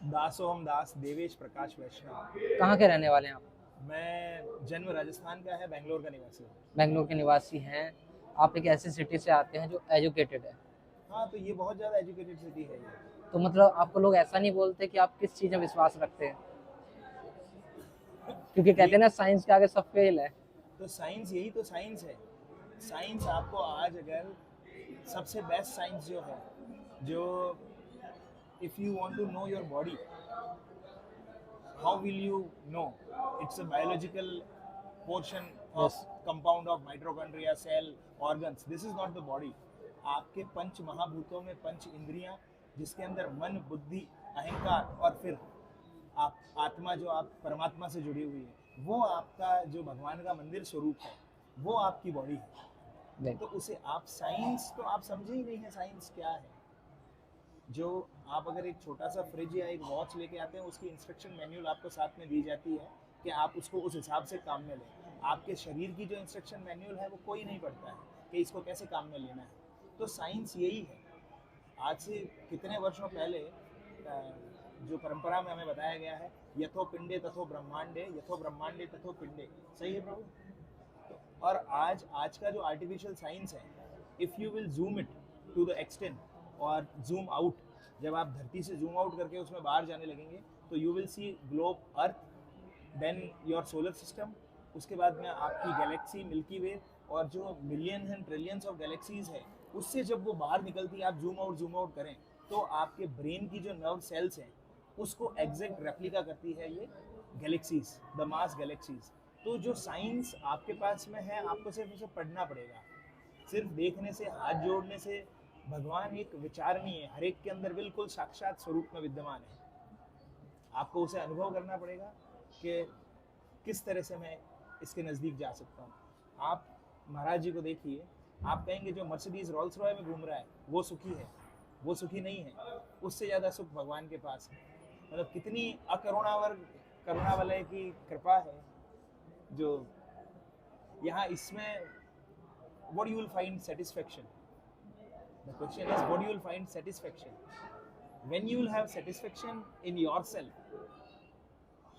दासोहम दास देवेश प्रकाश वैष्णव। कहाँ के रहने वाले हैं आप? मैं जन्म राजस्थान का है, बेंगलोर का निवासी हूँ। बेंगलोर के निवासी हैं। आप एक ऐसी सिटी से आते हैं जो एजुकेटेड है, हाँ, तो ये बहुत ज़्यादा एजुकेटेड सिटी है ये। तो मतलब आपको लोग ऐसा नहीं बोलते कि आप किस चीज़ में विश्वास रखते हैं? क्योंकि कहते ये हैं ना, साइंस के आगे सब फेल है। तो साइंस, यही तो साइंस है। साइंस आपको आज अगर सबसे बेस्ट साइंस जो है, जो if you want to know your body, how will you know? It's a biological portion of yes. compound of mitochondria, cell, organs. This is not the body. आपके पंच महाभूतों में पंच इंद्रियां, जिसके अंदर मन, बुद्धि, अहंकार और फिर आप आत्मा, जो आप परमात्मा से जुड़ी हुई है, वो आपका जो भगवान का मंदिर स्वरूप है, वो आपकी बॉडी है। तो उसे आप साइंस तो आप समझे ही नहीं है साइंस क्या है। जो आप अगर एक छोटा सा फ्रिज या एक वॉच लेके आते हैं, उसकी इंस्ट्रक्शन मैन्युअल आपको साथ में दी जाती है कि आप उसको उस हिसाब से काम में लें। आपके शरीर की जो इंस्ट्रक्शन मैन्युअल है वो कोई नहीं पढ़ता है कि इसको कैसे काम में लेना है। तो साइंस यही है। आज से कितने वर्षों पहले जो परंपरा में हमें बताया गया है, यथो पिंडे तथो ब्रह्मांडे, यथो ब्रह्मांडे तथो पिंडे। सही है प्रभु? तो और आज का जो आर्टिफिशियल साइंस है, if you will zoom it to the extent और जूम आउट, जब आप धरती से जूम आउट करके उसमें बाहर जाने लगेंगे, तो you will see globe earth, then your solar system, उसके बाद में आपकी गैलेक्सी मिल्की वे, और जो million and trillions of galaxies है, उससे जब वो बाहर निकलती है, आप जूम आउट करें, तो आपके ब्रेन की जो नर्व सेल्स हैं, उसको एग्जैक्ट रेप्लिका करती है ये गैलेक्सीज, द मास गैलेक्सीज। तो जो साइंस आपके पास में है, आपको सिर्फ उसे पढ़ना पड़ेगा। सिर्फ देखने से, हाथ जोड़ने से भगवान एक विचार नहीं है, हर एक के अंदर बिल्कुल साक्षात स्वरूप में विद्यमान है। आपको उसे अनुभव करना पड़ेगा कि किस तरह से मैं इसके नज़दीक जा सकता हूँ। आप महाराज जी को देखिए, आप कहेंगे जो मर्सिडीज रोल्स रॉय में घूम रहा है वो सुखी है, वो सुखी नहीं है। उससे ज़्यादा सुख भगवान के पास है। मतलब कितनी अकरुणावर करुणा वाले की कृपा है जो यहाँ इसमें। what you will find satisfaction, the question is what you will find satisfaction, when you will have satisfaction in yourself,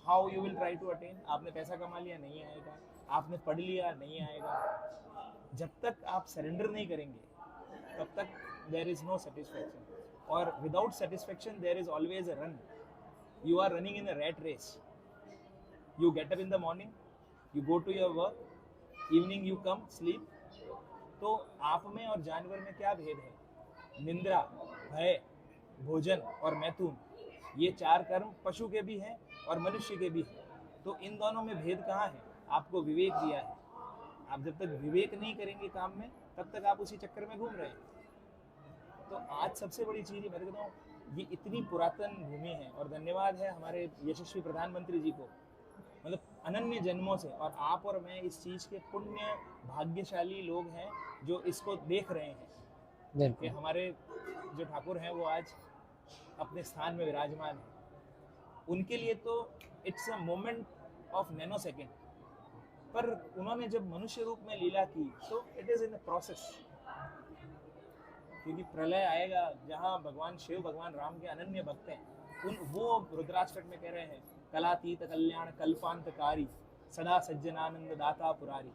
how you will try to attain। आपने पैसा कमा लिया, नहीं आएगा। आपने पढ़ लिया, नहीं आएगा। जब तक आप सरेंडर नहीं करेंगे, तब तक देयर इज नो सेटिस्फैक्शन। और without satisfaction there is always a run. You are running in a rat race. You get up in the morning, you go to your work, evening you come sleep. तो आप में और जानवर में क्या भेद है? निंद्रा, भय, भोजन और मैथुन, ये चार कर्म पशु के भी हैं और मनुष्य के भी हैं। तो इन दोनों में भेद कहाँ है? आपको विवेक दिया है। आप जब तक विवेक नहीं करेंगे काम में, तब तक आप उसी चक्कर में घूम रहे हैं। तो आज सबसे बड़ी चीज़ मैं कहता हूँ, ये इतनी पुरातन भूमि है, और धन्यवाद है हमारे यशस्वी प्रधानमंत्री जी को, मतलब अनन्य जन्मों से। और आप और मैं इस चीज़ के पुण्य भाग्यशाली लोग हैं जो इसको देख रहे हैं कि हमारे जो ठाकुर हैं वो आज अपने स्थान में विराजमान हैं। उनके लिए तो it's a moment of nano second, पर उन्होंने जब मनुष्य रूप में लीला की तो it is in the process. क्योंकि प्रलय आएगा जहाँ भगवान शिव, भगवान राम के अनन्य भक्त हैं, उन वो रुद्राष्टक में कह रहे हैं, कलातीत कल्याण कल्पांतकारी, सदा सज्जनानंद दाता पुरारी।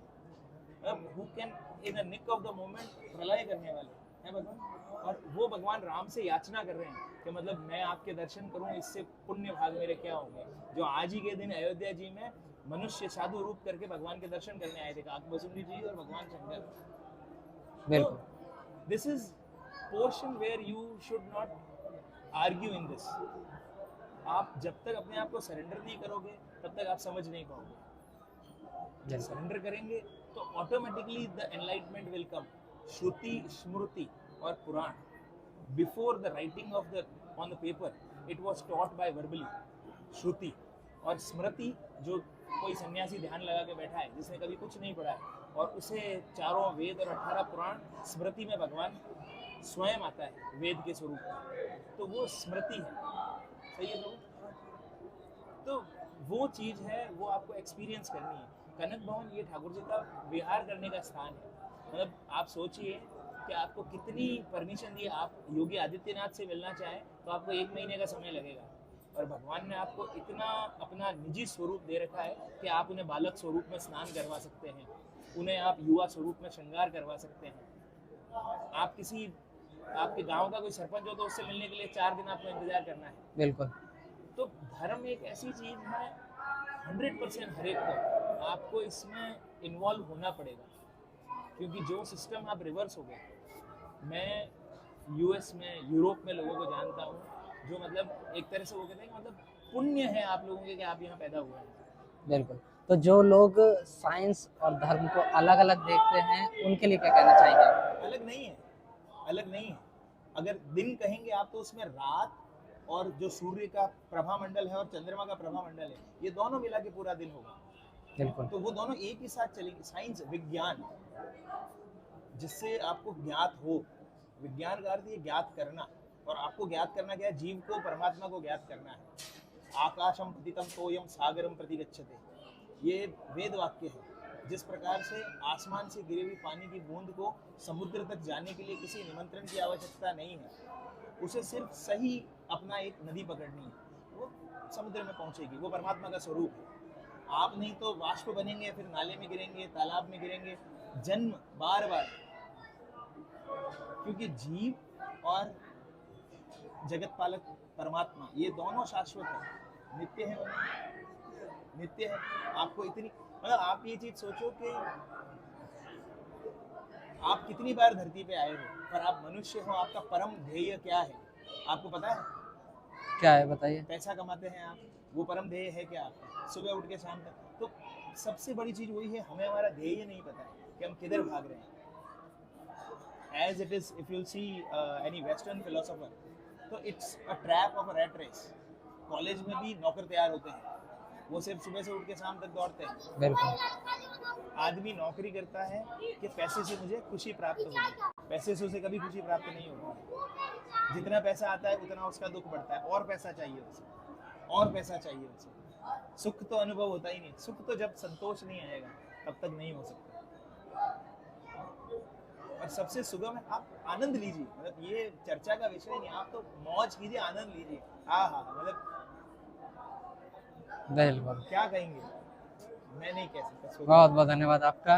अब who can in the nick of the moment प्रलय करने वाले हैं भगवान। और वो भगवान राम से याचना कर रहे हैं कि मतलब मैं आपके दर्शन करूं, इससे पुण्य भाग मेरे क्या होंगे। जो आज ही के दिन अयोध्या जी में मनुष्य साधु रूप करके भगवान के दर्शन करने आए थे, काकभुसुंडी जी और भगवान शंकर। तो this is portion where you should not argue in this. आप जब तक अपने आप को सरेंडर नहीं करोगे, तब तक आप समझ नहीं पाओगे। जब सरेंडर करेंगे तो automatically the enlightenment will come. Shruti, Smriti और Purana, before the writing of the on the paper, it was taught by verbally. Shruti और स्मृति, जो कोई सन्यासी ध्यान लगा के बैठा है जिसने कभी कुछ नहीं पढ़ा है, और उसे चारों वेद और 18 पुराण स्मृति में भगवान स्वयं आता है वेद के स्वरूप में, तो वो स्मृति है। सही है लोग? तो वो चीज़ है, वो आपको एक्सपीरियंस करनी है। कनक भवन ये ठाकुर जी का विहार करने का स्थान है। मतलब आप सोचिए कि आपको कितनी परमिशन दी। आप योगी आदित्यनाथ से मिलना चाहें तो आपको 1 महीने का समय लगेगा, और भगवान ने आपको इतना अपना निजी स्वरूप दे रखा है कि आप उन्हें बालक स्वरूप में स्नान करवा सकते हैं, उन्हें आप युवा स्वरूप में श्रृंगार करवा सकते हैं। आप किसी आपके गांव का कोई सरपंच हो तो उससे मिलने के लिए 4 दिन आपको इंतजार करना है। बिल्कुल। तो धर्म एक ऐसी चीज है 100% हर एक को आपको इसमें इन्वॉल्व होना पड़ेगा, क्योंकि जो सिस्टम आप रिवर्स हो गए। मैं यूएस में, यूरोप में लोगों को जानता हूँ जो मतलब एक तरह से वो कहते हैं कि मतलब पुण्य है आप लोगों के कि आप यहाँ पैदा हुए हैं। बिल्कुल। तो जो लोग साइंस और धर्म को अलग अलग देखते हैं उनके लिए क्या कहना चाहेंगे आप? अलग नहीं है, अलग नहीं है। अगर दिन कहेंगे आप तो उसमें रात और जो सूर्य का प्रभामंडल है और चंद्रमा का प्रभामंडल है, ये दोनों मिला के पूरा दिन होगा। बिल्कुल। तो वो दोनों एक ही साथ चलेंगे। साइंस, विज्ञान, जिससे आपको ज्ञात हो, विज्ञान का अर्थ ये ज्ञात करना, और आपको ज्ञात करना क्या है? जीव को, परमात्मा को ज्ञात करना है। आकाशम पतितम तोयम सागरम प्रति गच्छते, ये वेद वाक्य है। जिस प्रकार से आसमान से गिरी हुई पानी की बूंद को समुद्र तक जाने के लिए किसी निमंत्रण की आवश्यकता नहीं है, उसे सिर्फ सही अपना एक नदी पकड़नी है, वो समुद्र में पहुंचेगी। वो परमात्मा का स्वरूप है। आप नहीं तो वाष्प बनेंगे, फिर नाले में गिरेंगे, तालाब में गिरेंगे, जन्म बार बार। क्योंकि जीव और जगत पालक परमात्मा ये दोनों शाश्वत है, नित्य है, नित्य है। आपको इतनी मतलब आप ये चीज सोचो कि आप कितनी बार धरती पे आए हो, पर आप मनुष्य हो, आपका परम ध्येय क्या है आपको पता है? क्या है बताइए? पैसा कमाते हैं आप, वो परम ध्येय है क्या आपका? सुबह उठ के शाम तक। तो सबसे बड़ी चीज वही है, हमें हमारा ध्येय नहीं पता है कि हम किधर भाग रहे हैं। As it is, if you'll see any Western philosopher, तो it's a trap of a rat race. College में भी नौकर तैयार होते हैं, वो सिर्फ सुबह से उठ के शाम तक दौड़ते हैं। बिल्कुल। आदमी नौकरी करता है कि पैसे से मुझे खुशी प्राप्त होगी, पैसे से उसे कभी खुशी प्राप्त नहीं होगी। जितना पैसा आता है उतना उसका दुख बढ़ता है, और पैसा चाहिए उसे, और पैसा चाहिए उसे। सुख तो अनुभव होता ही नहीं। सुख तो जब संतोष नहीं आएगा तब तक नहीं हो सकता। और सबसे सुगम है, आप आनंद लीजिए। मतलब ये चर्चा का विषय नहीं, आप तो मौज कीजिए, आनंद लीजिए। हाँ हाँ, मतलब बिल्कुल। क्या कहेंगे, मैं नहीं कह सकता। बहुत बहुत धन्यवाद आपका।